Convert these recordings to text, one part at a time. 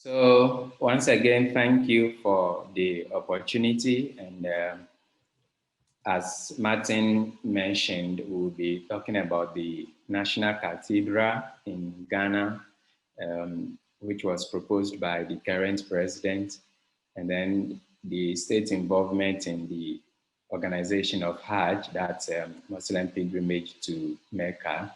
So once again, thank you for the opportunity. And as Martin mentioned, we'll be talking about the National Cathedral in Ghana, which was proposed by the current president, and then the state involvement in the organization of Hajj, that's Muslim pilgrimage to Mecca.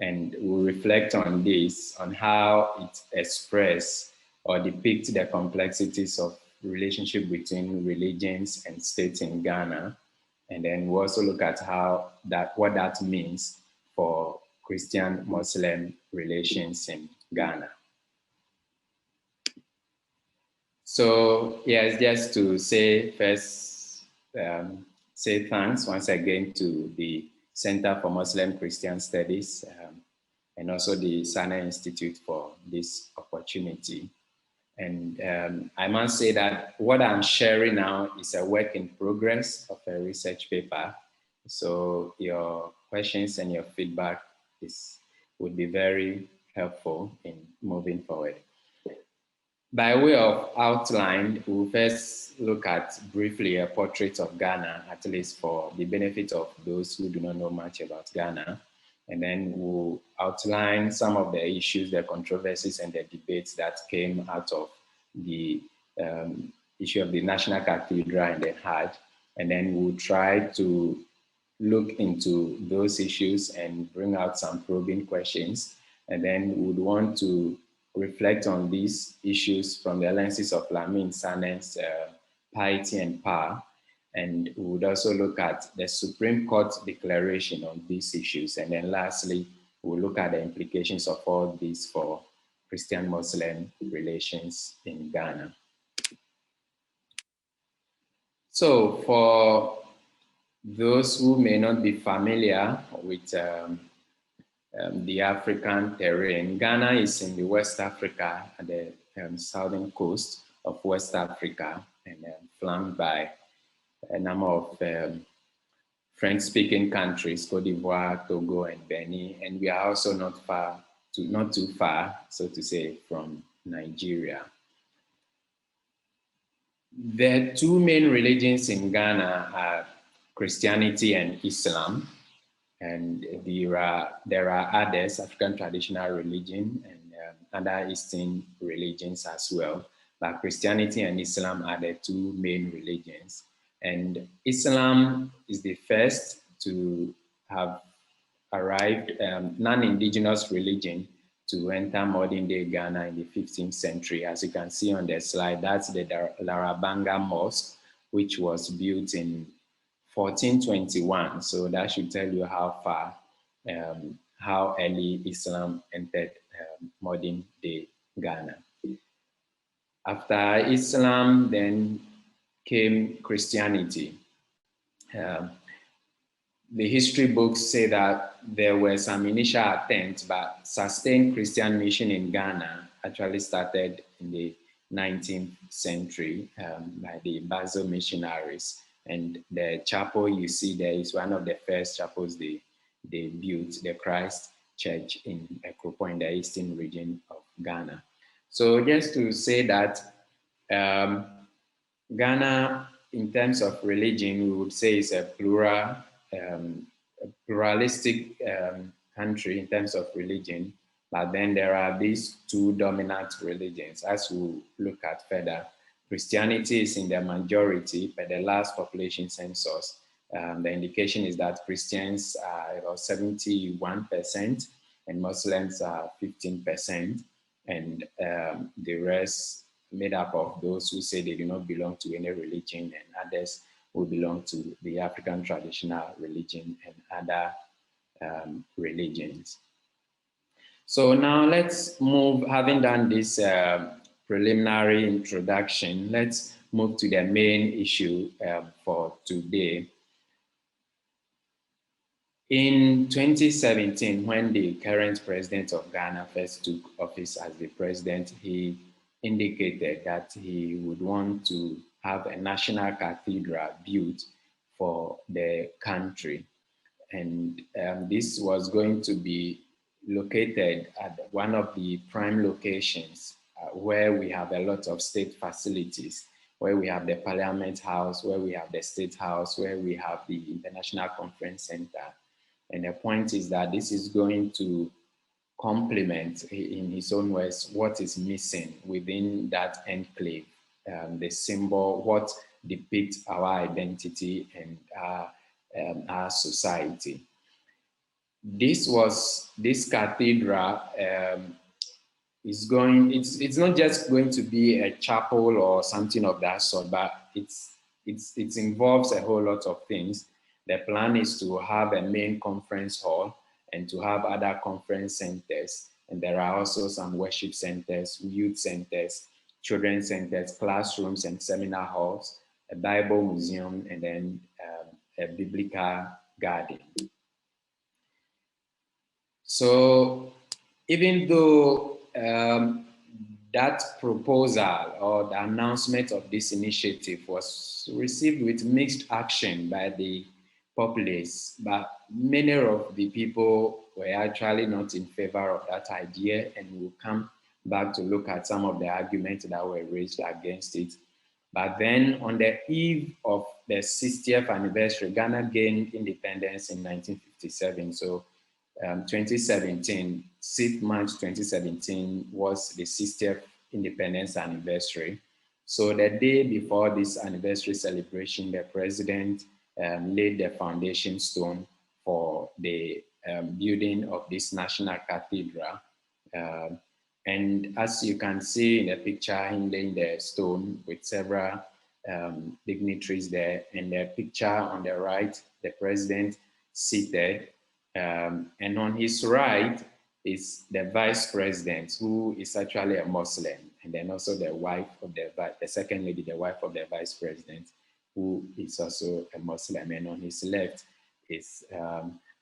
And we'll reflect on this, on how it expresses or depicts the complexities of relationship between religions and states in Ghana. And then we'll also look at what that means for Christian-Muslim relations in Ghana. So yes, just to say first, say thanks once again to the Center for Muslim Christian Studies and also the Sanneh Institute for this opportunity. And I must say that what I'm sharing now is a work in progress of a research paper. So your questions and your feedback would be very helpful in moving forward. By way of outline, we'll first look at briefly a portrait of Ghana, at least for the benefit of those who do not know much about Ghana. And then we'll outline some of the issues, the controversies, and the debates that came out of the issue of the National Cathedral and the Hajj. And then we'll try to look into those issues and bring out some probing questions. And then we would want to reflect on these issues from the lenses of Lamin Sanneh's Piety and Power. And we would also look at the Supreme Court declaration on these issues. And then lastly, we'll look at the implications of all this for Christian-Muslim relations in Ghana. So for those who may not be familiar with the African terrain, Ghana is in the West Africa, at the southern coast of West Africa, and flanked by a number of French-speaking countries, Cote d'Ivoire, Togo, and Benin, and we are also not too far, so to say, from Nigeria. The two main religions in Ghana are Christianity and Islam, and there are others, African traditional religion and other Eastern religions as well, but Christianity and Islam are the two main religions. And Islam is the first to have arrived, non-indigenous religion to enter modern day Ghana in the 15th century. As you can see on the slide, that's the Larabanga Mosque, which was built in 1421. So that should tell you how far, how early Islam entered modern day Ghana. After Islam, then came Christianity. The history books say that there were some initial attempts, but sustained Christian mission in Ghana actually started in the 19th century by the Basel missionaries. And the chapel you see there is one of the first chapels they built, the Christ Church in Accra in the eastern region of Ghana. So just to say that Ghana, in terms of religion, we would say is a pluralistic country in terms of religion, but then there are these two dominant religions. As we'll look at further, Christianity is in the majority, but the last population census, the indication is that Christians are about 71% and Muslims are 15%, and the rest made up of those who say they do not belong to any religion, and others who belong to the African traditional religion and other religions. So now let's move, having done this preliminary introduction, let's move to the main issue for today. In 2017, when the current president of Ghana first took office as the president, he indicated that he would want to have a national cathedral built for the country. And this was going to be located at one of the prime locations where we have a lot of state facilities, where we have the Parliament House, where we have the State House, where we have the International Conference Center. And the point is that this is going to complement, in his own words, what is missing within that enclave, the symbol, what depicts our identity and our society. This cathedral it's not just going to be a chapel or something of that sort, but it involves a whole lot of things. The plan is to have a main conference hall and to have other conference centers. And there are also some worship centers, youth centers, children's centers, classrooms and seminar halls, a Bible museum, and then a biblical garden. So even though that proposal or the announcement of this initiative was received with mixed action by the populace, but many of the people were actually not in favor of that idea, and we'll come back to look at some of the arguments that were raised against it. But then on the eve of the 60th anniversary, Ghana gained independence in 1957. So 2017, 6th March 2017 was the 60th independence anniversary. So the day before this anniversary celebration, the president laid the foundation stone for the building of this national cathedral. And as you can see in the picture, him laying the stone with several dignitaries there, and the picture on the right, the president seated, and on his right is the vice president, who is actually a Muslim, and then also the wife of the second lady, the wife of the vice president, who is also a Muslim. And on his left is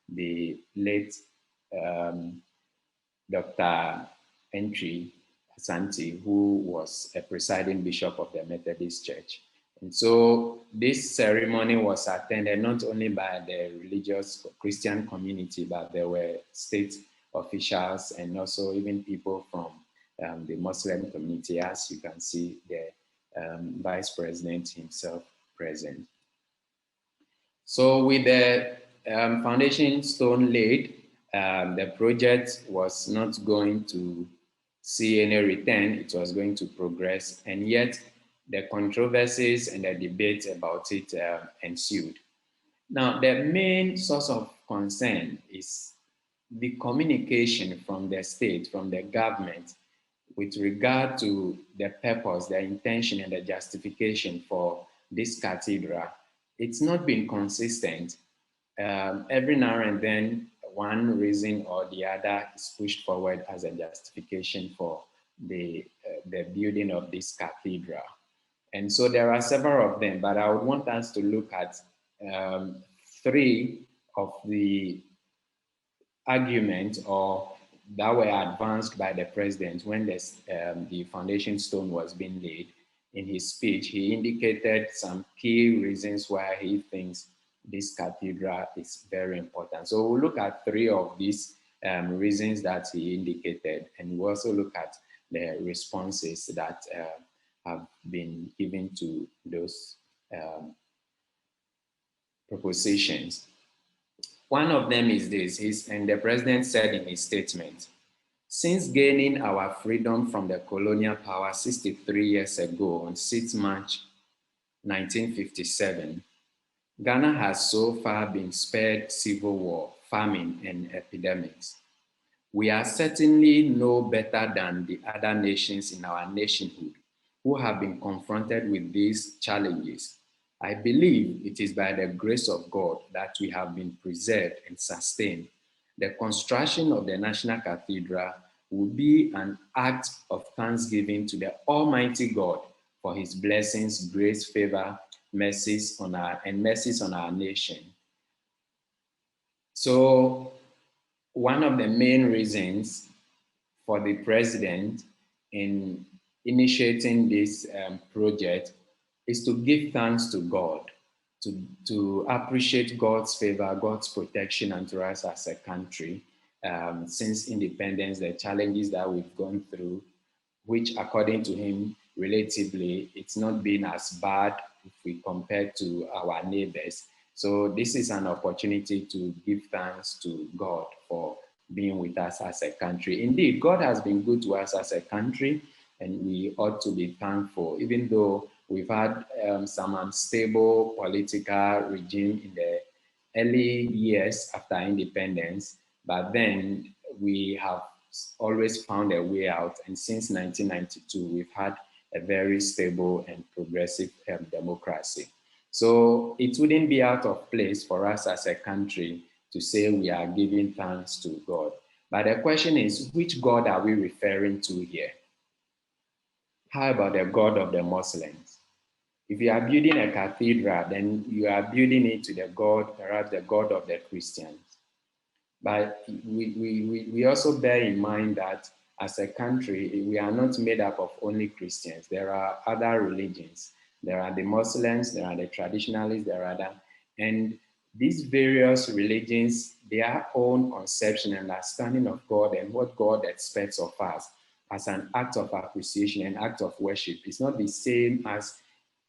the late Dr. Entry Asante, who was a presiding bishop of the Methodist Church. And so this ceremony was attended not only by the religious Christian community, but there were state officials and also even people from the Muslim community, as you can see the vice president himself present. So with the foundation stone laid, the project was not going to see any return. It was going to progress, and yet the controversies and the debate about it ensued. Now, the main source of concern is the communication from the state, from the government, with regard to the purpose, the intention, and the justification for this cathedral. It's not been consistent. Every now and then, one reason or the other is pushed forward as a justification for the building of this cathedral. And so there are several of them, but I would want us to look at three of the arguments or that were advanced by the president when the foundation stone was being laid. In his speech, he indicated some key reasons why he thinks this cathedral is very important. So we'll look at three of these reasons that he indicated, and we'll also look at the responses that have been given to those propositions. One of them is this, and the president said in his statement, since gaining our freedom from the colonial power 63 years ago on 6 March 1957, Ghana has so far been spared civil war, famine, and epidemics. We are certainly no better than the other nations in our nationhood who have been confronted with these challenges. I believe it is by the grace of God that we have been preserved and sustained. The construction of the National Cathedral will be an act of thanksgiving to the Almighty God for his blessings, grace, favor, mercies on our nation. So one of the main reasons for the president in initiating this project is to give thanks to God, to appreciate God's favor, God's protection unto us as a country. Since independence, the challenges that we've gone through, which according to him, relatively, it's not been as bad if we compare to our neighbors. So this is an opportunity to give thanks to God for being with us as a country. Indeed, God has been good to us as a country, and we ought to be thankful, even though we've had some unstable political regime in the early years after independence, but then we have always found a way out. And since 1992, we've had a very stable and progressive democracy. So it wouldn't be out of place for us as a country to say we are giving thanks to God. But the question is, which God are we referring to here? How about the God of the Muslims? If you are building a cathedral, then you are building it to the God, perhaps the God of the Christians. But we also bear in mind that as a country, we are not made up of only Christians. There are other religions. There are the Muslims, there are the traditionalists, there are other. And these various religions, their own conception and understanding of God and what God expects of us as an act of appreciation, an act of worship, is not the same as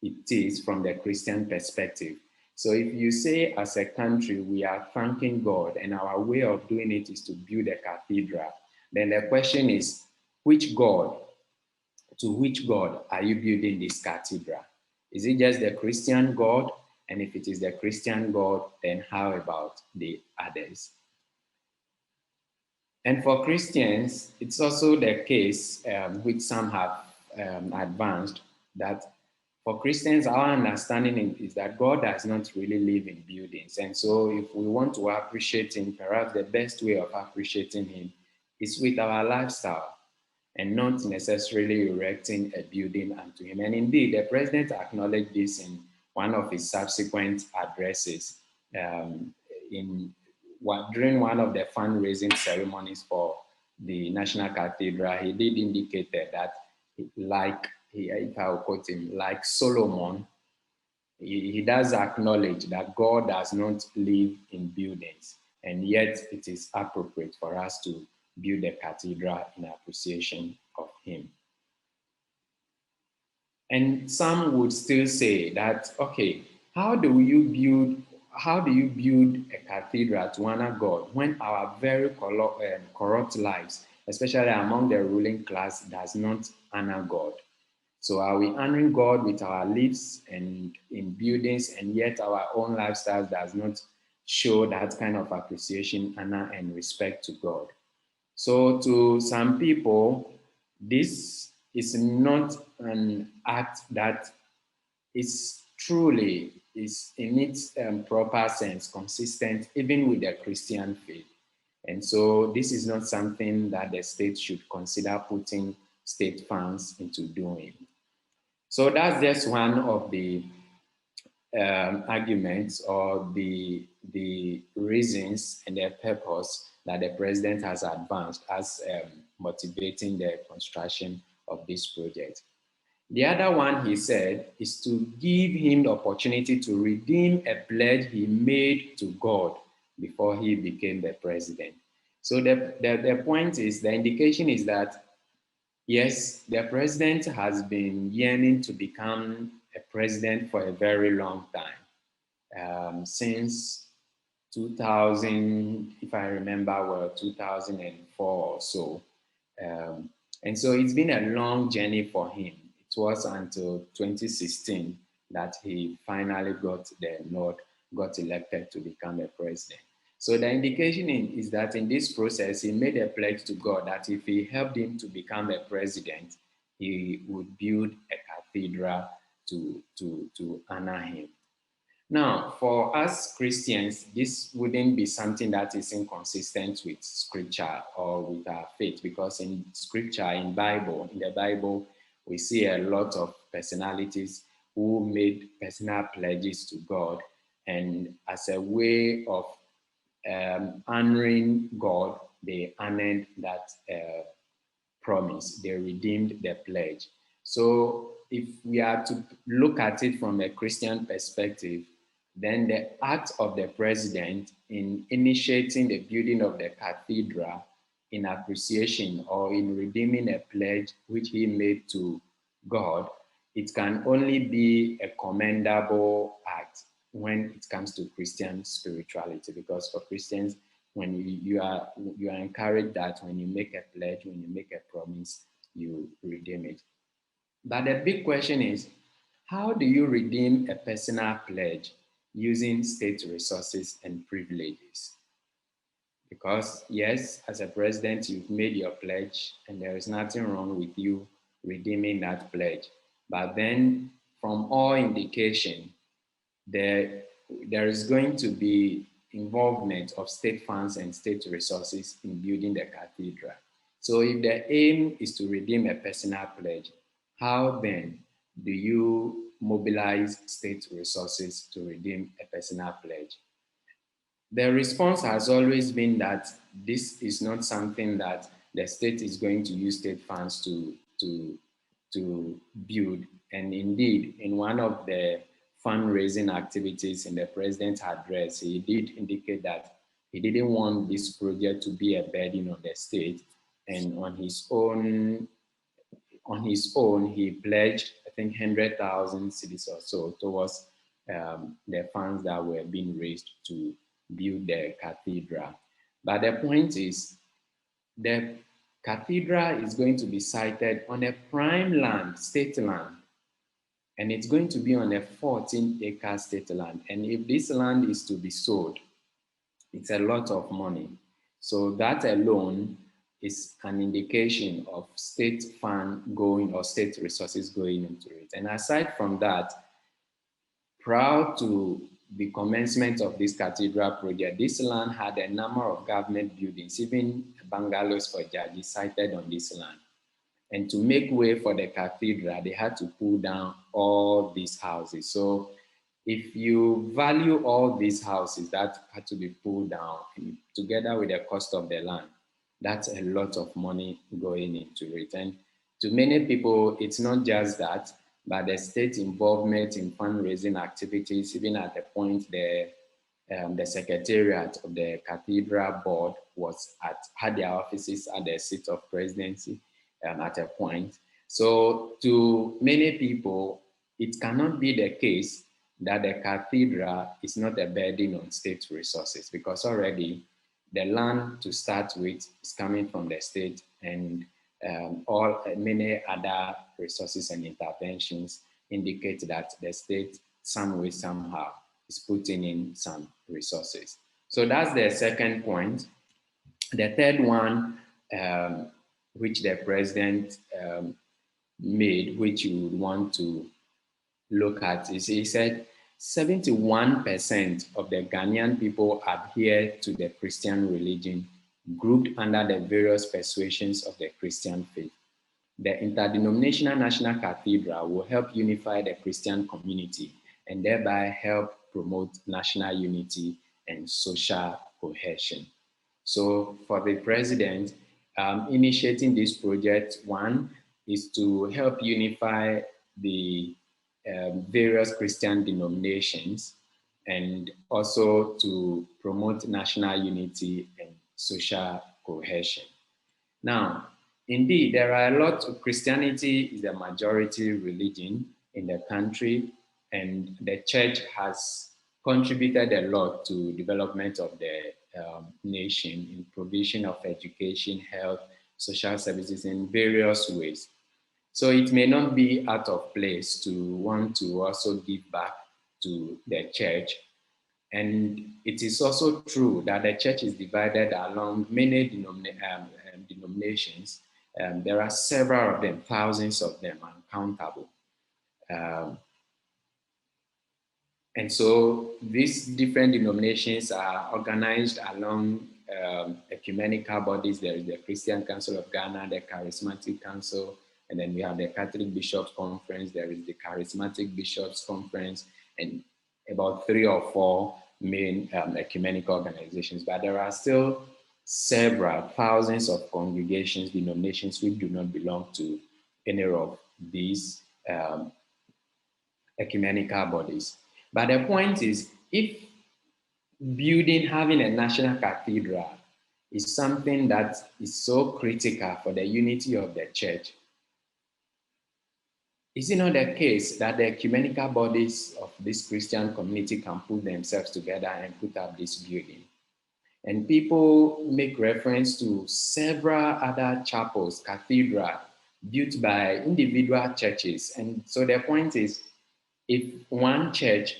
it is from the Christian perspective. So if you say as a country, we are thanking God and our way of doing it is to build a cathedral, then the question is, which God, to which God are you building this cathedral? Is it just the Christian God? And if it is the Christian God, then how about the others? And for Christians, it's also the case, which some have advanced, that for Christians, our understanding is that God does not really live in buildings. And so if we want to appreciate him, perhaps the best way of appreciating him is with our lifestyle and not necessarily erecting a building unto him. And indeed, the president acknowledged this in one of his subsequent addresses during one of the fundraising ceremonies for the National Cathedral. He did indicate that, if I will quote him, like Solomon, he does acknowledge that God does not live in buildings, and yet it is appropriate for us to build a cathedral in appreciation of him. And some would still say that, okay, how do you build a cathedral to honor God when our very corrupt lives, especially among the ruling class, does not honor God? So are we honoring God with our lips and in buildings, and yet our own lifestyle does not show that kind of appreciation, honor, and respect to God? So to some people, this is not an act that is truly, is in its proper sense, consistent even with the Christian faith. And so this is not something that the state should consider putting state funds into doing. So that's just one of the arguments or the reasons and the purpose that the president has advanced as motivating the construction of this project. The other one, he said, is to give him the opportunity to redeem a pledge he made to God before he became the president. So the point is, the indication is that, yes, the president has been yearning to become a president for a very long time, since 2000, if I remember well, 2004 or so. And so it's been a long journey for him. It was until 2016 that he finally got the nod, got elected to become a president. So the indication is that in this process, he made a pledge to God that if he helped him to become a president, he would build a cathedral to honor him. Now, for us Christians, this wouldn't be something that is inconsistent with scripture or with our faith, because in scripture, in the Bible, we see a lot of personalities who made personal pledges to God, and as a way of honoring God, they honored that promise. They redeemed the pledge. So if we are to look at it from a Christian perspective, then the act of the president in initiating the building of the cathedral in appreciation or in redeeming a pledge which he made to God, it can only be a commendable act when it comes to Christian spirituality, because for Christians, when you are encouraged that when you make a pledge, when you make a promise, you redeem it. But the big question is, how do you redeem a personal pledge using state resources and privileges? Because yes, as a president, you've made your pledge and there is nothing wrong with you redeeming that pledge. But then from all indication, there, there is going to be involvement of state funds and state resources in building the cathedral. So if the aim is to redeem a personal pledge, how then do you mobilize state resources to redeem a personal pledge? The response has always been that this is not something that the state is going to use state funds to build. And indeed, in one of the fundraising activities in the president's address, he did indicate that he didn't want this project to be a burden on the state. And on his own, he pledged, I think, 100,000 cedis or so towards the funds that were being raised to build the cathedral. But the point is, the cathedral is going to be sited on a prime land, state land, and it's going to be on a 14-acre state land. And if this land is to be sold, it's a lot of money. So that alone is an indication of state fund going or state resources going into it. And aside from that, prior to the commencement of this cathedral project, this land had a number of government buildings, even bungalows for judges sited on this land. And to make way for the cathedral, they had to pull down all these houses. So if you value all these houses that had to be pulled down together with the cost of the land, that's a lot of money going into it. And to many people, it's not just that, but the state involvement in fundraising activities, even at the point the secretariat of the cathedral board had their offices at the seat of presidency at a point. So to many people, it cannot be the case that the cathedral is not a burden on state resources, because already the land to start with is coming from the state, and many other resources and interventions indicate that the state, some way, somehow, is putting in some resources. So that's the second point. The third one, which the president made, which you would want to look at, is he said 71% of the Ghanaian people adhere to the Christian religion, grouped under the various persuasions of the Christian faith. The interdenominational national cathedral will help unify the Christian community and thereby help promote national unity and social cohesion. So for the president, initiating this project, one is to help unify the various Christian denominations and also to promote national unity and social cohesion. Now, indeed, there are a lot of Christianity is the majority religion in the country, and the church has contributed a lot to development of the nation in provision of education, health, social services in various ways. So it may not be out of place to want to also give back to the church. And it is also true that the church is divided along many denominations. There are several of them, thousands of them, uncountable. And so these different denominations are organized along ecumenical bodies. There is the Christian Council of Ghana, the Charismatic Council, and then we have the Catholic Bishops' Conference. There is the Charismatic Bishops' Conference, and about 3 or 4 main ecumenical organizations. But there are still several thousands of congregations, denominations which do not belong to any of these ecumenical bodies. But the point is, if having a national cathedral is something that is so critical for the unity of the church, is it not the case that the ecumenical bodies of this Christian community can put themselves together and put up this building? And people make reference to several other chapels, cathedral, built by individual churches. And so the point is, if one church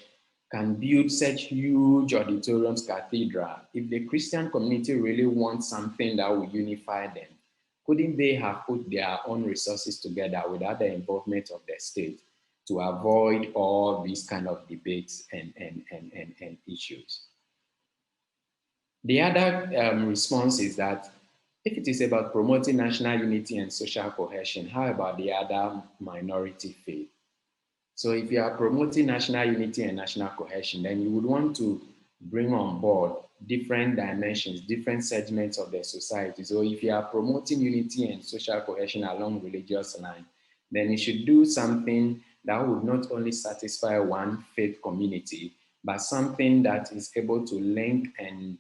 can build such huge auditoriums, cathedral, if the Christian community really wants something that will unify them, couldn't they have put their own resources together without the involvement of the state to avoid all these kind of debates and issues? The other response is that if it is about promoting national unity and social cohesion, how about the other minority faith? So if you are promoting national unity and national cohesion, then you would want to bring on board different dimensions, different segments of the society. So if you are promoting unity and social cohesion along religious lines, then you should do something that would not only satisfy one faith community, but something that is able to link and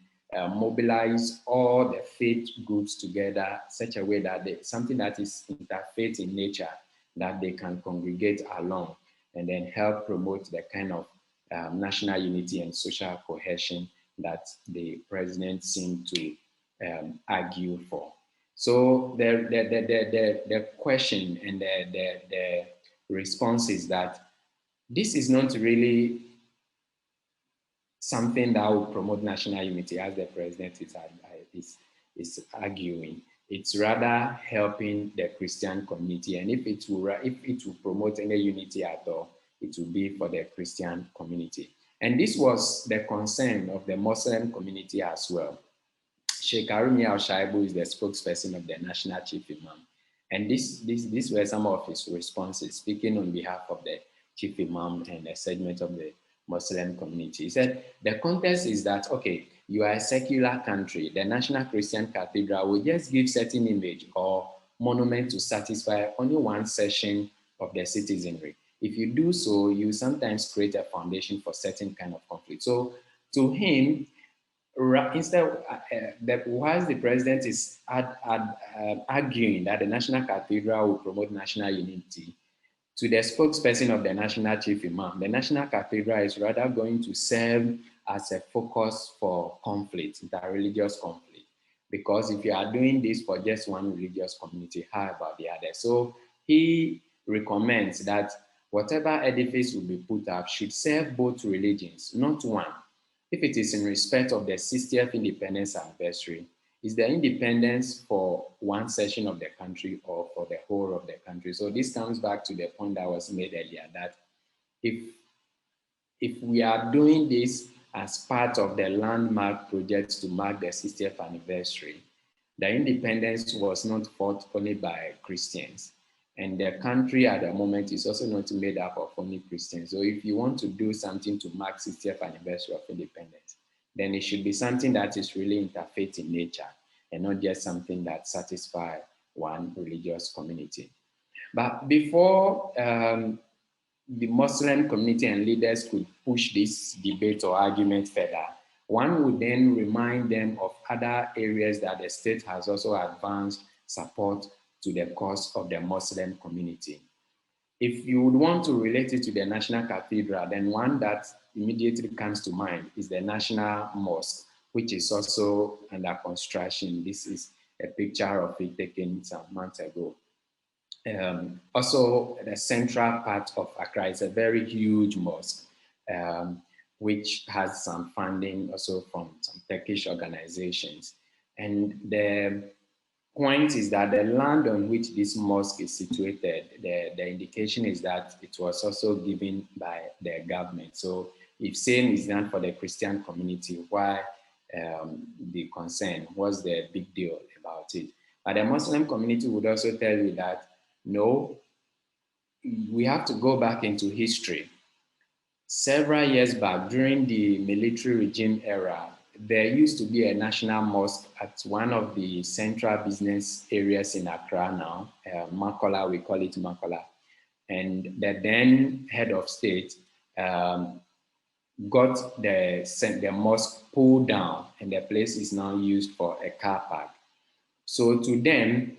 mobilize all the faith groups together such a way that something that is interfaith in nature, that they can congregate along and then help promote the kind of national unity and social cohesion that the president seemed to argue for. So the question and the response is that this is not really something that will promote national unity, as the president is arguing. It's rather helping the Christian community, and if it will promote any unity at all, it will be for the Christian community. And this was the concern of the Muslim community as well. Sheikh Arumi Al-Shaibu is the spokesperson of the National Chief Imam. And these were some of his responses, speaking on behalf of the Chief Imam and a segment of the Muslim community. He said, the context is that, okay, you are a secular country. The National Christian Cathedral will just give certain image or monument to satisfy only one section of the citizenry. If you do so, you sometimes create a foundation for certain kind of conflict. So to him, instead, whilst the president is arguing that the National Cathedral will promote national unity, to the spokesperson of the National Chief Imam, the National Cathedral is rather going to serve as a focus for conflict, interreligious conflict. Because if you are doing this for just one religious community, how about the other? So he recommends that whatever edifice will be put up should serve both religions, not one. If it is in respect of the 60th independence anniversary, is the independence for one section of the country or for the whole of the country? So this comes back to the point that was made earlier, that if we are doing this as part of the landmark projects to mark the 60th anniversary, the independence was not fought only by Christians. And the country at the moment is also not made up of only Christians. So if you want to do something to mark 60th anniversary of independence, then it should be something that is really interfaith in nature and not just something that satisfies one religious community. But before the Muslim community and leaders could push this debate or argument further, one would then remind them of other areas that the state has also advanced support to the cause of the Muslim community. If you would want to relate it to the National Cathedral, then one that immediately comes to mind is the National Mosque, which is also under construction. This is a picture of it taken some months ago. Also, the central part of Accra is a very huge mosque, which has some funding also from some Turkish organizations. And the point is that the land on which this mosque is situated, the indication is that it was also given by the government. So if same is done for the Christian community, why the concern? What's the big deal about it? But the Muslim community would also tell you that, no, we have to go back into history. Several years back, during the military regime era, there used to be a national mosque at one of the central business areas in Accra now, Makola, we call it Makola. And the then head of state got the mosque pulled down, and the place is now used for a car park. So to them,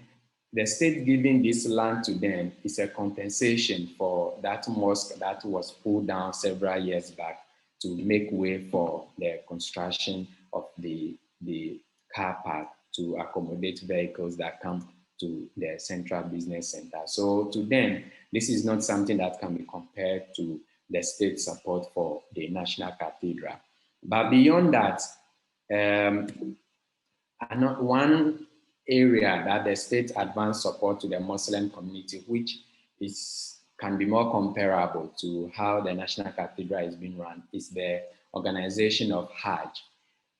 the state giving this land to them is a compensation for that mosque that was pulled down several years back to make way for the construction of the car park to accommodate vehicles that come to the central business center. So to them, this is not something that can be compared to the state support for the National Cathedral. But beyond that, one area that the state advanced support to the Muslim community, which can be more comparable to how the National Cathedral is being run, is the organization of Hajj.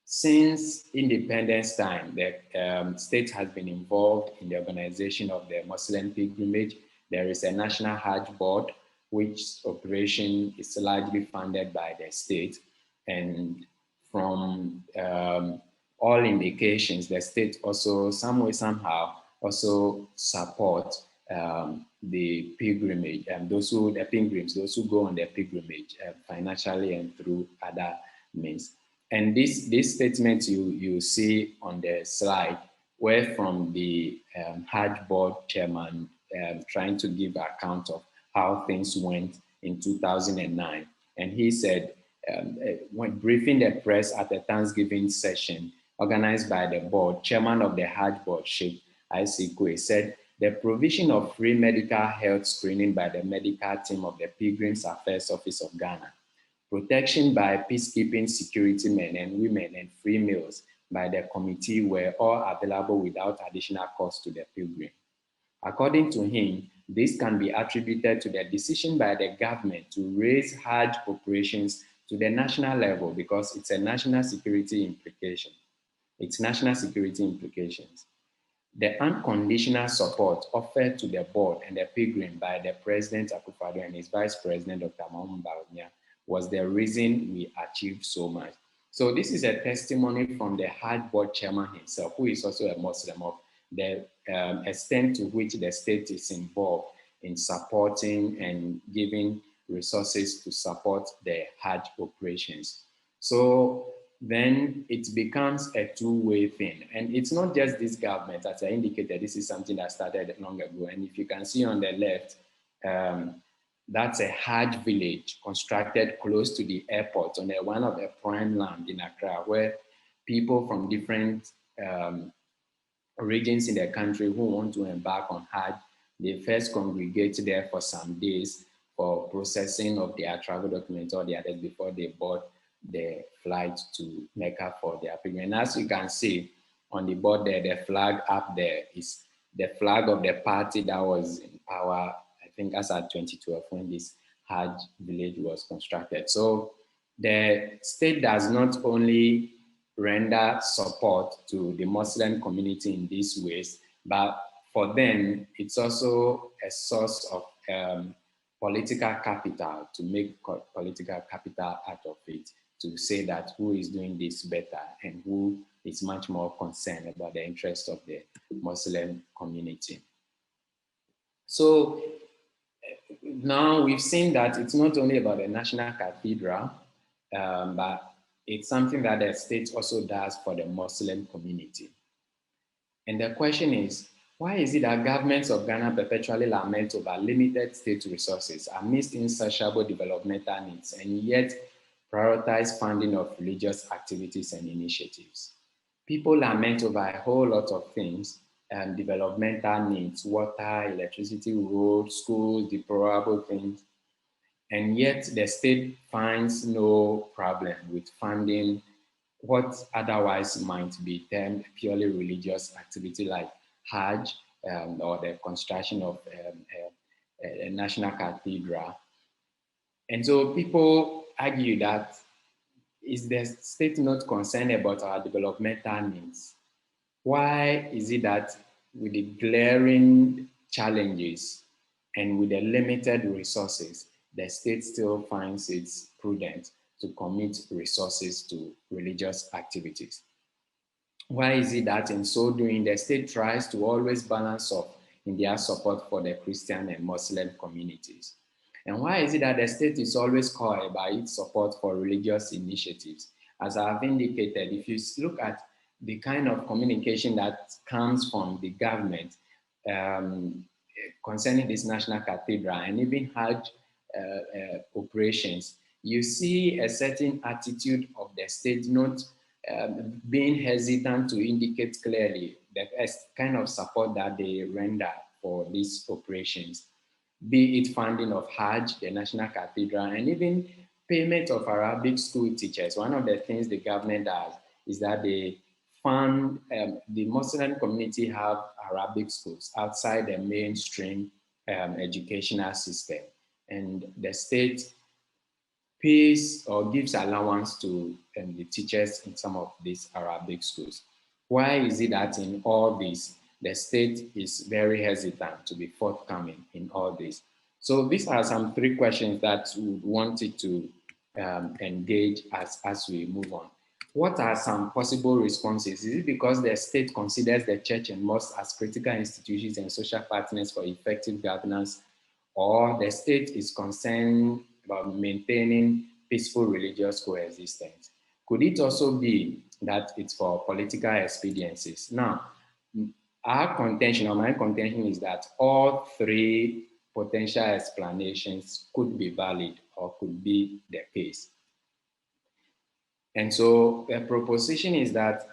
Since independence time, the state has been involved in the organization of the Muslim pilgrimage. There is a National Hajj Board, which operation is largely funded by the state. And from all indications, the state also, some way, somehow, also support the pilgrimage, the pilgrims, those who go on their pilgrimage financially and through other means. And this statement you see on the slide were from the Hajj Board chairman trying to give account of how things went in 2009. And he said, when briefing the press at a Thanksgiving session organized by the board, chairman of the Hajj Board, Sheikh Isikwe, said, the provision of free medical health screening by the medical team of the Pilgrims Affairs Office of Ghana, protection by peacekeeping security men and women, and free meals by the committee were all available without additional cost to the pilgrim. According to him, this can be attributed to the decision by the government to raise Hajj operations to the national level because it's a national security implication. It's national security implications. The unconditional support offered to the board and the pilgrim by the President Akufo-Addo and his Vice President Dr. Mahmoud Bawumia was the reason we achieved so much. So this is a testimony from the Hajj Board chairman himself, who is also a Muslim, of the extent to which the state is involved in supporting and giving resources to support the Hajj operations. So then it becomes a two-way thing. And it's not just this government. As I indicated, this is something that started long ago. And if you can see on the left, that's a Hajj village constructed close to the airport on one of the prime land in Accra, where people from different regions in the country who want to embark on Hajj, they first congregate there for some days for processing of their travel documents or the others before they board the flight to Mecca for their pilgrimage. And as you can see on the board there, the flag up there is the flag of the party that was in power, I think, as at 2012 when this Hajj village was constructed. So the state does not only render support to the Muslim community in these ways, but for them, it's also a source of political capital, to make political capital out of it, to say that who is doing this better and who is much more concerned about the interest of the Muslim community. So now we've seen that it's not only about the National Cathedral, but it's something that the state also does for the Muslim community. And the question is, why is it that governments of Ghana perpetually lament over limited state resources amidst insatiable developmental needs and yet prioritize funding of religious activities and initiatives? People lament over a whole lot of things, developmental needs, water, electricity, roads, schools, deplorable things, and yet the state finds no problem with funding what otherwise might be termed purely religious activity like Hajj or the construction of a national cathedral. And so people argue that, is the state not concerned about our developmental needs? Why is it that with the glaring challenges and with the limited resources, the state still finds it prudent to commit resources to religious activities? Why is it that in so doing, the state tries to always balance off in their support for the Christian and Muslim communities? And why is it that the state is always coy by its support for religious initiatives? As I have indicated, if you look at the kind of communication that comes from the government concerning this national cathedral and even Hajj operations, you see a certain attitude of the state not being hesitant to indicate clearly the kind of support that they render for these operations, be it funding of Hajj, the National Cathedral, and even payment of Arabic school teachers. One of the things the government does is that they fund, the Muslim community have Arabic schools outside the mainstream educational system. And the state pays or gives allowance to the teachers in some of these Arabic schools. Why is it that in all this, the state is very hesitant to be forthcoming in all this? So these are some 3 questions that we wanted to engage as we move on. What are some possible responses? Is it because the state considers the church and mosque as critical institutions and social partners for effective governance, or the state is concerned about maintaining peaceful religious coexistence? Could it also be that it's for political expediencies? Now, our contention, or my contention, is that all 3 potential explanations could be valid or could be the case. And so the proposition is that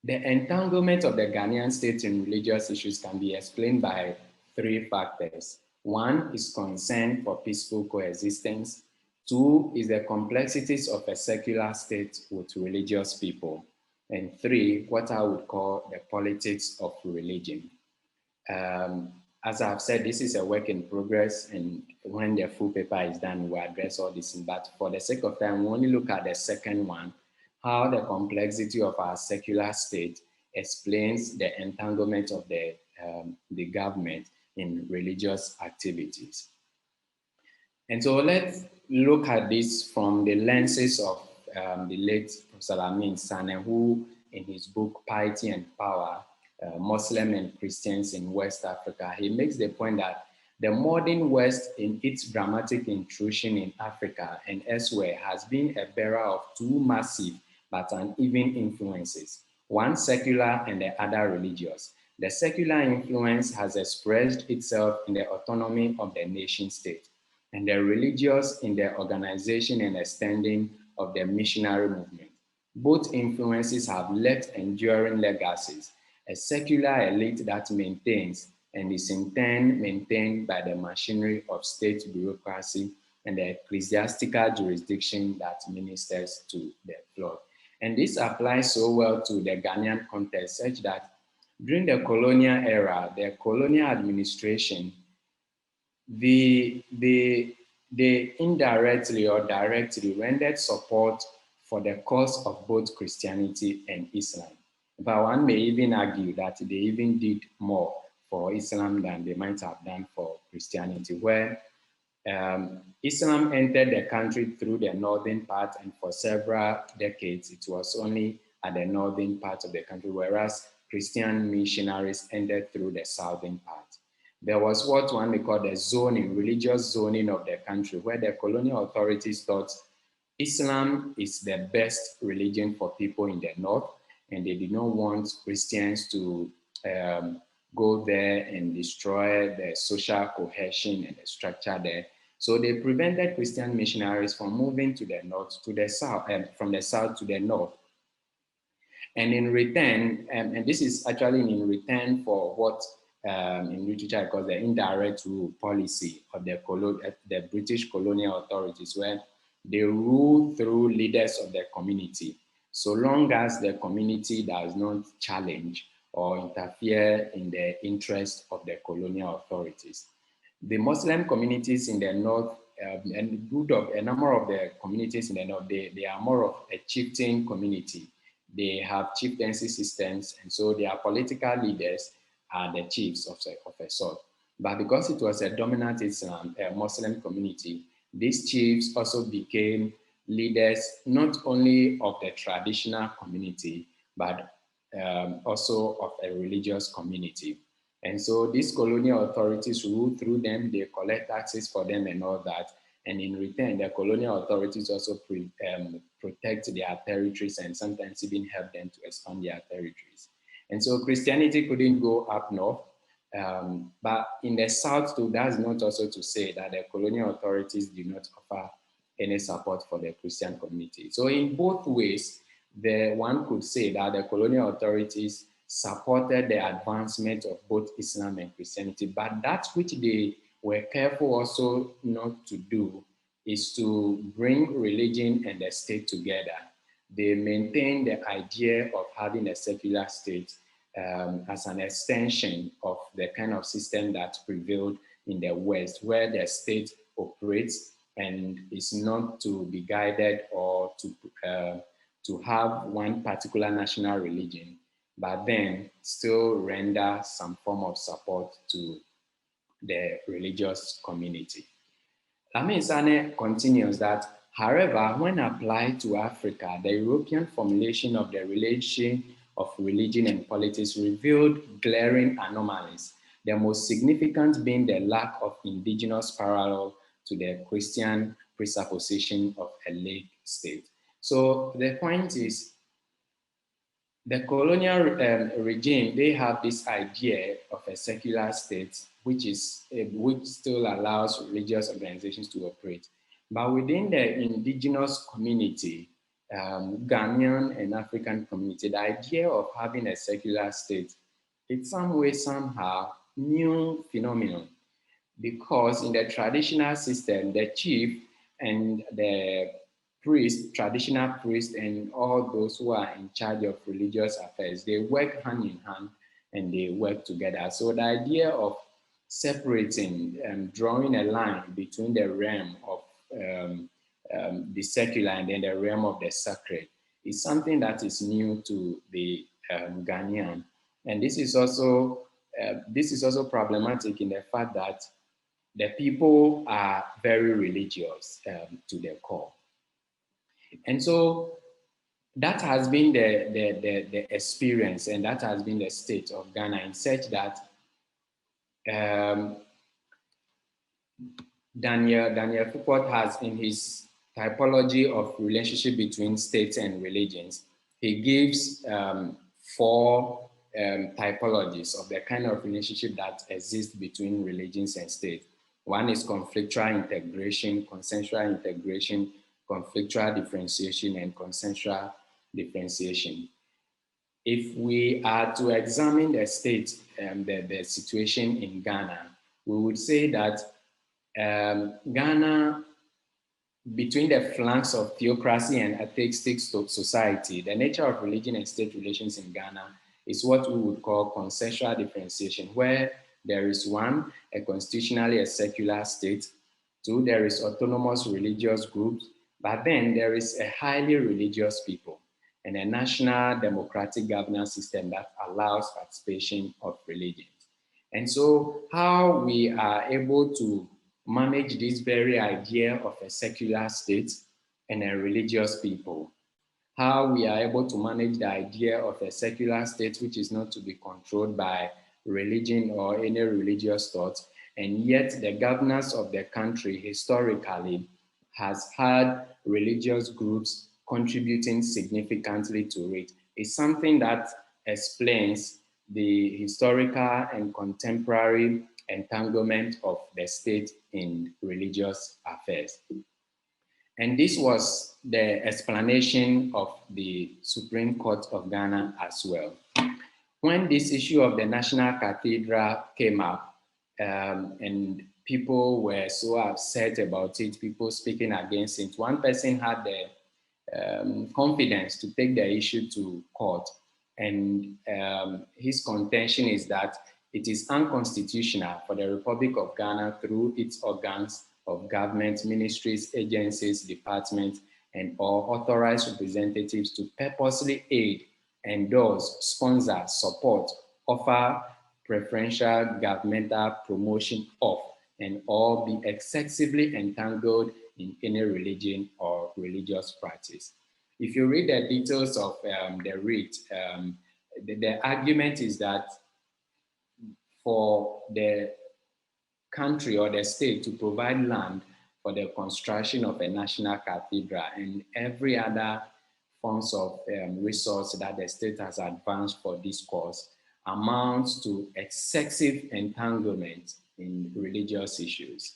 the entanglement of the Ghanaian state in religious issues can be explained by 3 factors. 1 is concern for peaceful coexistence. 2 is the complexities of a secular state with religious people. And 3, what I would call the politics of religion. As I've said, this is a work in progress, and when the full paper is done, we'll address all this. But for the sake of time, we only look at the second one, how the complexity of our secular state explains the entanglement of the government in religious activities. And so let's look at this from the lenses of the late Professor Sanneh, who in his book, Piety and Power, Muslim and Christians in West Africa, he makes the point that the modern West, in its dramatic intrusion in Africa and elsewhere, has been a bearer of 2 massive but uneven influences, one secular and the other religious. The secular influence has expressed itself in the autonomy of the nation state, and the religious in the organization and extending of the missionary movement. Both influences have left enduring legacies, a secular elite that maintains and is in turn maintained by the machinery of state bureaucracy and the ecclesiastical jurisdiction that ministers to the flock. And this applies so well to the Ghanaian context, such that during the colonial era, the colonial administration, they indirectly or directly rendered support for the cause of both Christianity and Islam. But one may even argue that they even did more for Islam than they might have done for Christianity, where Islam entered the country through the northern part, and for several decades it was only at the northern part of the country, whereas Christian missionaries entered through the southern part. There was what one may call the zoning, religious zoning of the country, where the colonial authorities thought Islam is the best religion for people in the north, and they did not want Christians to go there and destroy the social cohesion and the structure there. So they prevented Christian missionaries from moving to the north, to the south, and from the south to the north. And in return, and this is actually in return for what in literature called the indirect rule policy of the British colonial authorities, where they rule through leaders of the community, so long as the community does not challenge or interfere in the interest of the colonial authorities. The Muslim communities in the north, and a number of the communities in the north, they are more of a chieftain community. They have chieftaincy systems, and so their political leaders are the chiefs of a sort. But because it was a dominant Islam, a Muslim community, these chiefs also became leaders not only of the traditional community, but also of a religious community. And so these colonial authorities rule through them, they collect taxes for them and all that. And in return, the colonial authorities also protect their territories and sometimes even help them to expand their territories. And so Christianity couldn't go up north. But in the south too, that's not also to say that the colonial authorities do not offer any support for the Christian community. So in both ways, one could say that the colonial authorities supported the advancement of both Islam and Christianity, but that which they were careful also not to do is to bring religion and the state together. They maintained the idea of having a secular state as an extension of the kind of system that prevailed in the West, where the state operates and is not to be guided or to have one particular national religion, but then still render some form of support to the religious community. Sanneh continues that, however, when applied to Africa, the European formulation of the relation of religion and politics revealed glaring anomalies, the most significant being the lack of indigenous parallel to the Christian presupposition of a laic state. So the point is, the colonial regime, they have this idea of a secular state, which still allows religious organizations to operate. But within the indigenous community, Ghanaian and African community, the idea of having a secular state, it's some way, somehow, new phenomenon. Because in the traditional system, the chief and the priest, traditional priest, and all those who are in charge of religious affairs, they work hand in hand and they work together. So the idea of separating and drawing a line between the realm of the secular and then the realm of the sacred is something that is new to the Ghanaian. And this is also problematic in the fact that the people are very religious to their core. And so that has been the experience, and that has been the state of Ghana, in such that Daniel Foucault has, in his typology of relationship between states and religions, he gives 4 typologies of the kind of relationship that exists between religions and states. One is conflictual integration, consensual integration, conflictual differentiation, and consensual differentiation. If we are to examine the state, the situation in Ghana, we would say that Ghana, between the flanks of theocracy and atheistic society, the nature of religion and state relations in Ghana is what we would call consensual differentiation, where there is 1, a constitutionally a secular state, 2, there is autonomous religious groups, but then there is a highly religious people and a national democratic governance system that allows participation of religions. And so how we are able to manage this very idea of a secular state and a religious people, how we are able to manage the idea of a secular state which is not to be controlled by religion or any religious thoughts, and yet the governance of the country historically has had religious groups contributing significantly to it, is something that explains the historical and contemporary entanglement of the state in religious affairs. And this was the explanation of the Supreme Court of Ghana as well. When this issue of the National Cathedral came up, and people were so upset about it, people speaking against it, one person had the confidence to take the issue to court. And his contention is that it is unconstitutional for the Republic of Ghana, through its organs of government, ministries, agencies, departments, and all authorized representatives to purposely aid, endorse, sponsor, support, offer preferential governmental promotion of, and all be excessively entangled in any religion or religious practice. If you read the details of the writ, the argument is that for the country or the state to provide land for the construction of a national cathedral and every other forms of resource that the state has advanced for this cause amounts to excessive entanglement in religious issues.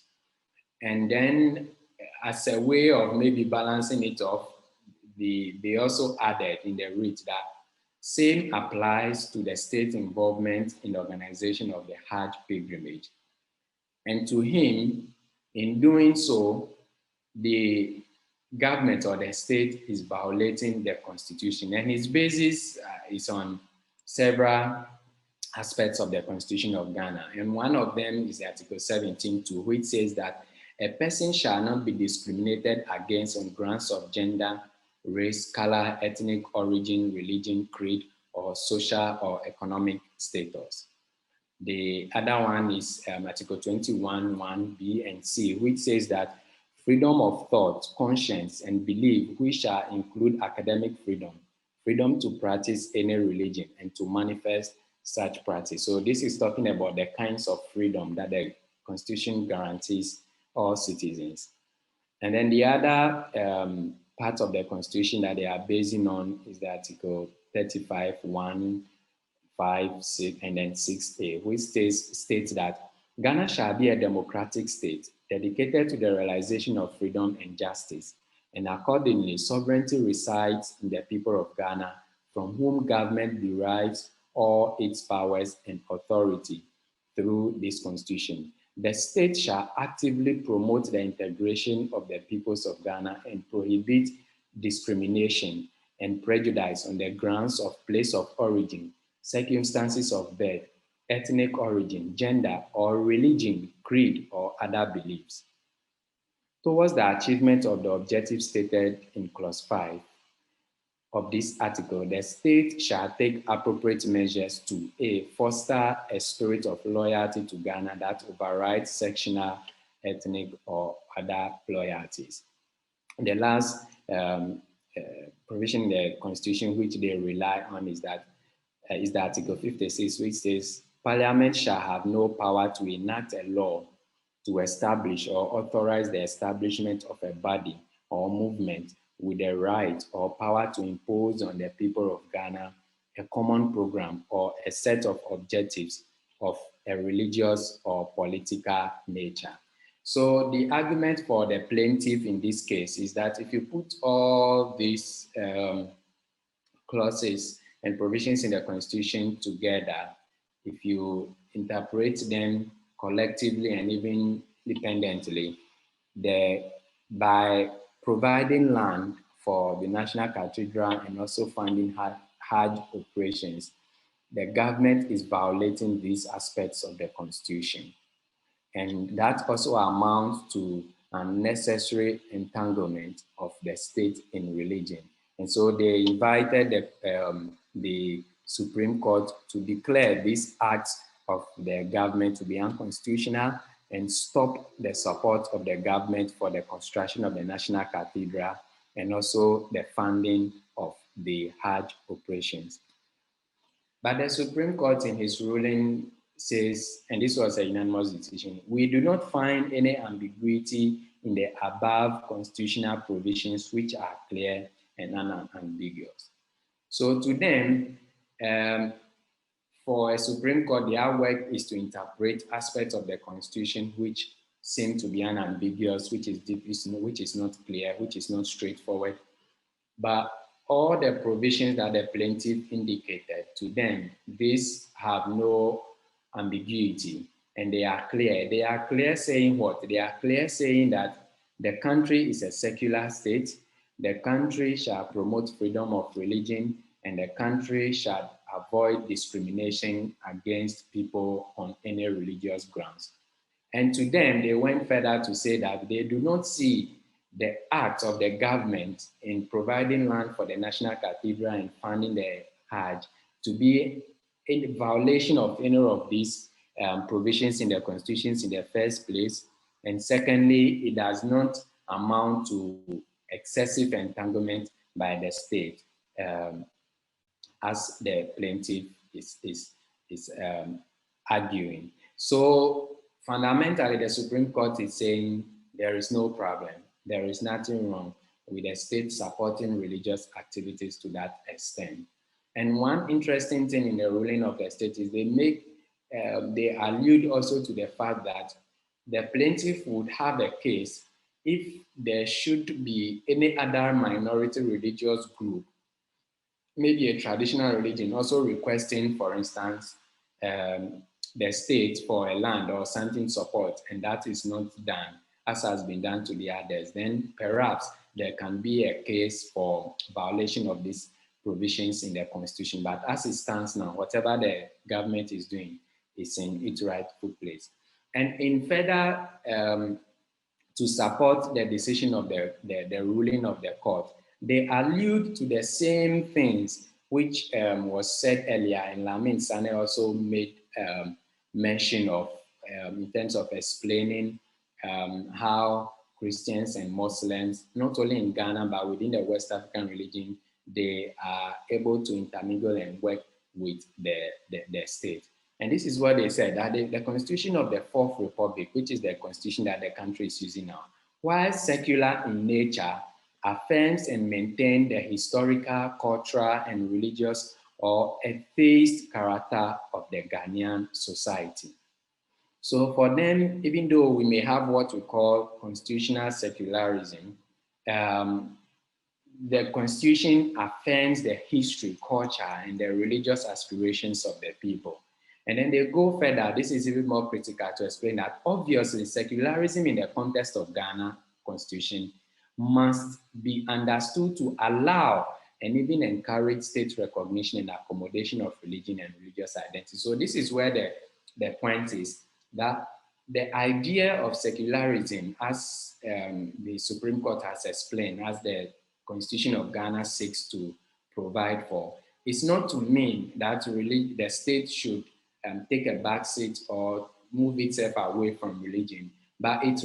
And then as a way of maybe balancing it off, they also added in the writ that same applies to the state involvement in the organization of the Hajj pilgrimage. And to him, in doing so, the government or the state is violating the constitution. And his basis is on several aspects of the Constitution of Ghana. And one of them is Article 17.2, which says that a person shall not be discriminated against on grounds of gender, race, color, ethnic origin, religion, creed, or social or economic status. The other one is Article 21, 1B and C, which says that freedom of thought, conscience, and belief, which shall include academic freedom, freedom to practice any religion, and to manifest such practice. So this is talking about the kinds of freedom that the Constitution guarantees all citizens. And then the other part of the Constitution that they are basing on is the Article 35, 1, 5, 6, and then 6A, which states that Ghana shall be a democratic state dedicated to the realization of freedom and justice, and accordingly, sovereignty resides in the people of Ghana, from whom government derives all its powers and authority through this constitution. The state shall actively promote the integration of the peoples of Ghana and prohibit discrimination and prejudice on the grounds of place of origin, circumstances of birth, ethnic origin, gender, or religion, creed, or other beliefs. Towards the achievement of the objectives stated in Clause 5 of this article, the state shall take appropriate measures to A, foster a spirit of loyalty to Ghana that overrides sectional, ethnic, or other loyalties. The last provision in the Constitution which they rely on is that is the Article 56, which says, Parliament shall have no power to enact a law to establish or authorize the establishment of a body or movement with the right or power to impose on the people of Ghana a common program or a set of objectives of a religious or political nature. So the argument for the plaintiff in this case is that if you put all these clauses and provisions in the Constitution together, if you interpret them collectively and even independently, by providing land for the National Cathedral and also funding Hajj operations, the government is violating these aspects of the Constitution. And that also amounts to unnecessary entanglement of the state in religion. And so they invited the Supreme Court to declare these acts of the government to be unconstitutional and stop the support of the government for the construction of the National Cathedral and also the funding of the Hajj operations. But the Supreme Court in his ruling says, and this was a unanimous decision, we do not find any ambiguity in the above constitutional provisions which are clear and unambiguous. So to them, for a Supreme Court, their work is to interpret aspects of the Constitution which seem to be unambiguous, which is not clear, which is not straightforward. But all the provisions that the plaintiff indicated, to them, these have no ambiguity and they are clear. They are clear saying what? They are clear saying that the country is a secular state, the country shall promote freedom of religion, and the country shall avoid discrimination against people on any religious grounds. And to them, they went further to say that they do not see the act of the government in providing land for the National Cathedral and funding the Hajj to be in violation of any of these provisions in the constitutions in the first place. And secondly, it does not amount to excessive entanglement by the state, as the plaintiff is arguing. So fundamentally, the Supreme Court is saying there is no problem. There is nothing wrong with the state supporting religious activities to that extent. And one interesting thing in the ruling of the state is they allude also to the fact that the plaintiff would have a case if there should be any other minority religious group, maybe a traditional religion, also requesting, for instance, the state for a land or something support, and that is not done as has been done to the others, then perhaps there can be a case for violation of these provisions in the Constitution. But as it stands now, whatever the government is doing is in its rightful place. And in further to support the decision of the ruling of the court, they allude to the same things which was said earlier, and Lamin Sanneh also made mention of in terms of explaining how Christians and Muslims, not only in Ghana, but within the West African religion, they are able to intermingle and work with the state. And this is what they said, that the Constitution of the Fourth Republic, which is the constitution that the country is using now, while secular in nature, affirms and maintains the historical, cultural, and religious or atheist character of the Ghanaian society. So for them, even though we may have what we call constitutional secularism, the Constitution affirms the history, culture, and the religious aspirations of the people. And then they go further. This is even more critical to explain that obviously secularism in the context of Ghana Constitution must be understood to allow and even encourage state recognition and accommodation of religion and religious identity. So this is where the point is, that the idea of secularism, as the Supreme Court has explained, as the Constitution of Ghana seeks to provide for, is not to mean that really the state should take a backseat or move itself away from religion, but it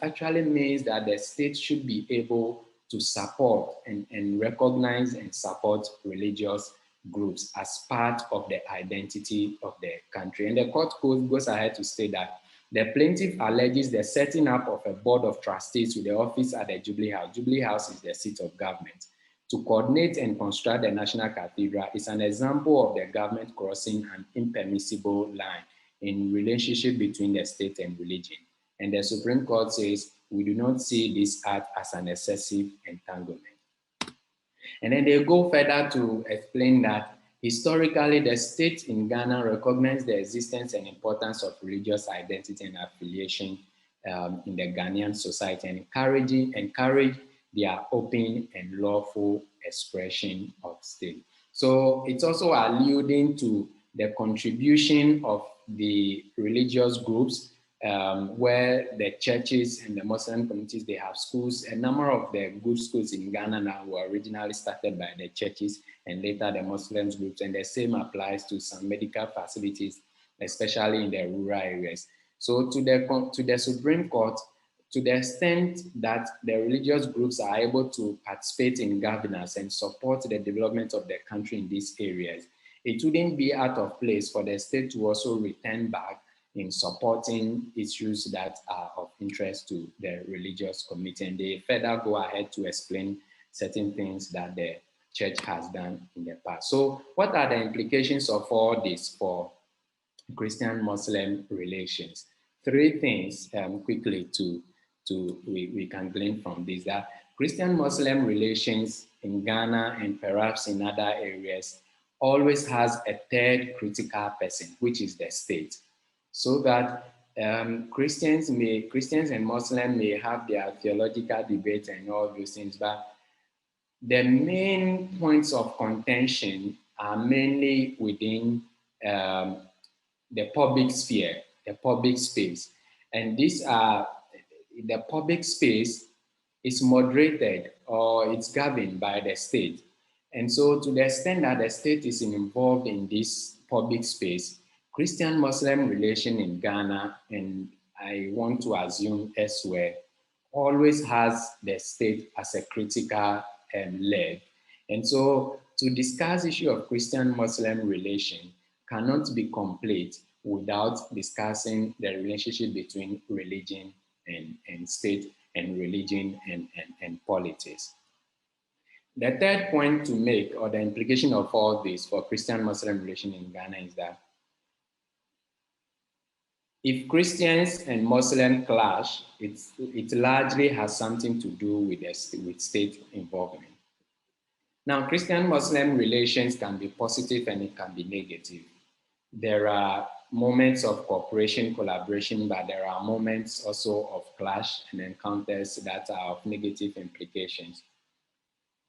actually means that the state should be able to support and recognize and support religious groups as part of the identity of the country. And the court goes ahead to state that the plaintiff alleges the setting up of a board of trustees with the office at the Jubilee House. Jubilee House is the seat of government, to coordinate and construct the National Cathedral is an example of the government crossing an impermissible line in relationship between the state and religion. And the Supreme Court says, we do not see this act as an excessive entanglement. And then they go further to explain that historically, the state in Ghana recognized the existence and importance of religious identity and affiliation in the Ghanaian society, and encourage their open and lawful expression of state. So it's also alluding to the contribution of the religious groups, where the churches and the Muslim communities, they have schools. A number of the good schools in Ghana now were originally started by the churches and later the Muslim groups, and the same applies to some medical facilities, especially in the rural areas. So to the Supreme Court, to the extent that the religious groups are able to participate in governance and support the development of the country in these areas, it wouldn't be out of place for the state to also return back in supporting issues that are of interest to the religious community. And they further go ahead to explain certain things that the church has done in the past. So what are the implications of all this for Christian-Muslim relations? Three things quickly we can glean from this: that Christian-Muslim relations in Ghana and perhaps in other areas always has a third critical person, which is the state. So that Christians and Muslims may have their theological debates and all those things, but the main points of contention are mainly within the public sphere, the public space. And these are, the public space is moderated or it's governed by the state. And so to the extent that the state is involved in this public space, Christian-Muslim relation in Ghana, and I want to assume elsewhere, always has the state as a critical leg. And so to discuss issue of Christian-Muslim relation cannot be complete without discussing the relationship between religion and state, and religion and politics. The third point to make, or the implication of all this for Christian-Muslim relation in Ghana, is that if Christians and Muslims clash, it largely has something to do with state involvement. Now, Christian-Muslim relations can be positive and it can be negative. There are moments of cooperation, collaboration, but there are moments also of clash and encounters that are of negative implications.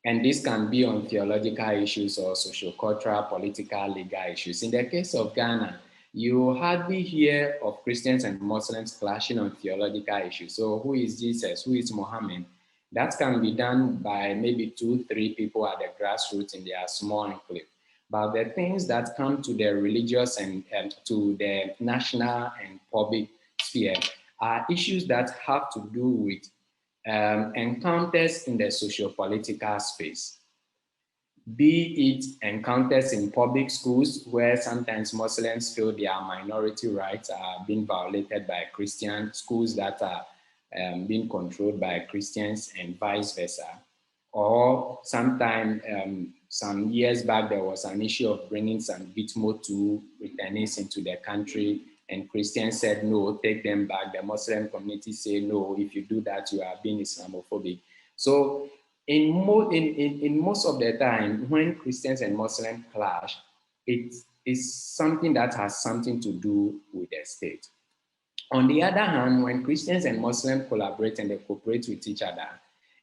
And this can be on theological issues or social-cultural, political, legal issues. In the case of Ghana, you hardly hear of Christians and Muslims clashing on theological issues. So who is Jesus? Who is Muhammad? That can be done by maybe 2-3 people at the grassroots in their small enclave. But the things that come to the religious and to the national and public sphere are issues that have to do with encounters in the socio-political space. Be it encounters in public schools where sometimes Muslims feel their minority rights are being violated by Christian schools that are being controlled by Christians, and vice versa. Or sometime, some years back, there was an issue of bringing some Gitmo 2 returnees into the country, and Christians said, no, take them back. The Muslim community say, no, if you do that, you are being Islamophobic. So in most of the time, when Christians and Muslims clash, it is something that has something to do with the state. On the other hand, when Christians and Muslims collaborate and they cooperate with each other,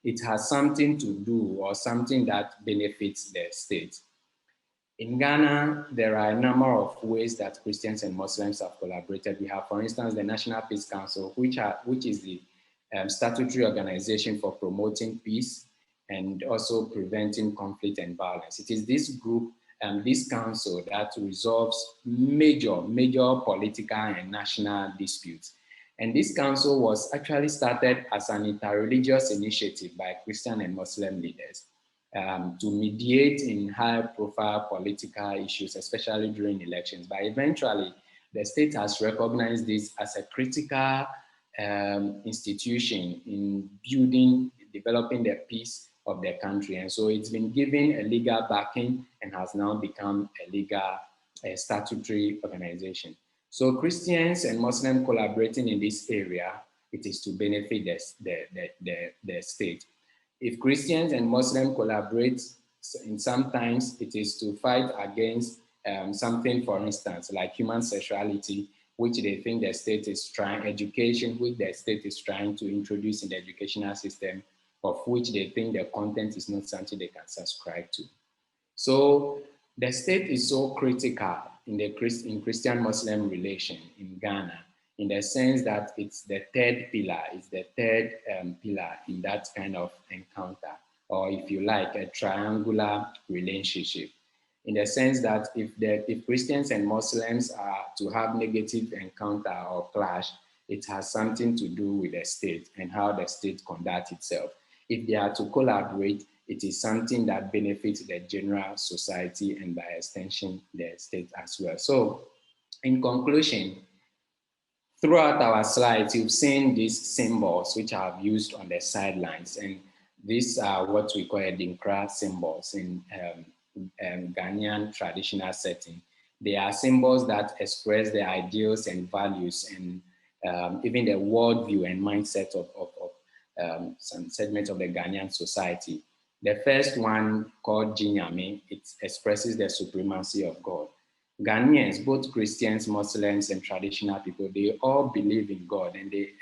it has something to do or something that benefits the state. In Ghana, there are a number of ways that Christians and Muslims have collaborated. We have, for instance, the National Peace Council, which is the statutory organization for promoting peace and also preventing conflict and violence. It is this group, this council, that resolves major political and national disputes. And this council was actually started as an interreligious initiative by Christian and Muslim leaders to mediate in high-profile political issues, especially during elections. But eventually, the state has recognized this as a critical institution in developing the peace of the country. And so it's been given a legal backing and has now become a legal statutory organization. So Christians and Muslims collaborating in this area, it is to benefit the state. If Christians and Muslims collaborate, sometimes it is to fight against something, for instance, like human sexuality, which they think the state is trying, education, which the state is trying to introduce in the educational system, of which they think the content is not something they can subscribe to. So the state is so critical in Christian-Muslim relation in Ghana, in the sense that it's the third pillar, pillar in that kind of encounter, or if you like, a triangular relationship. In the sense that if Christians and Muslims are to have negative encounter or clash, it has something to do with the state and how the state conducts itself. If they are to collaborate, it is something that benefits the general society and by extension, the state as well. So in conclusion, throughout our slides, you've seen these symbols which I have used on the sidelines, and these are what we call Adinkra symbols in Ghanaian traditional setting. They are symbols that express the ideals and values and even the worldview and mindset of some segments of the Ghanaian society. The first one, called Jinyame, it expresses the supremacy of God. Ghanaians, both Christians, Muslims, and traditional people, they all believe in God, and they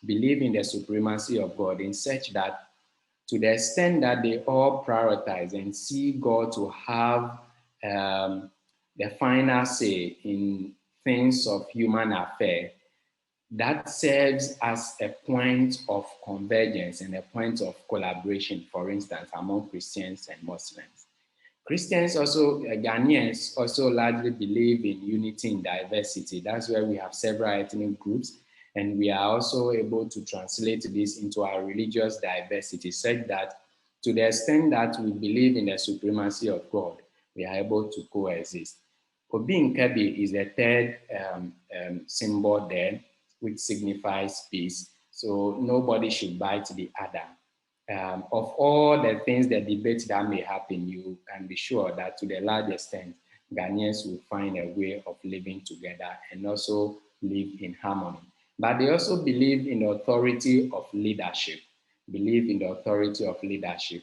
believe in the supremacy of God in such that, to the extent that they all prioritize and see God to have the final say in things of human affairs, that serves as a point of convergence and a point of collaboration, for instance, among Christians and Muslims. Christians also, Ghanaians also largely believe in unity in diversity. That's where we have several ethnic groups, and we are also able to translate this into our religious diversity, such that to the extent that we believe in the supremacy of God, we are able to coexist. Obi Nkabi is the third symbol there, which signifies peace. So nobody should bite the other. Of all the things, the debates that may happen, you can be sure that to the large extent, Ghanaians will find a way of living together and also live in harmony. But they also believe in the authority of leadership,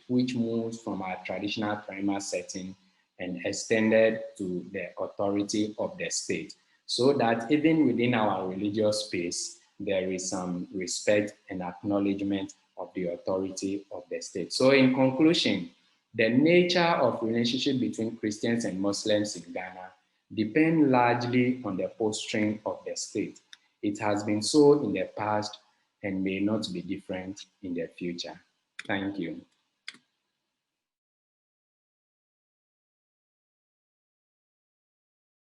which moves from our traditional primal setting and extended to the authority of the state, so that even within our religious space, there is some respect and acknowledgement of the authority of the state. So in conclusion, the nature of relationship between Christians and Muslims in Ghana depend largely on the posturing of the state. It has been so in the past and may not be different in the future. Thank you.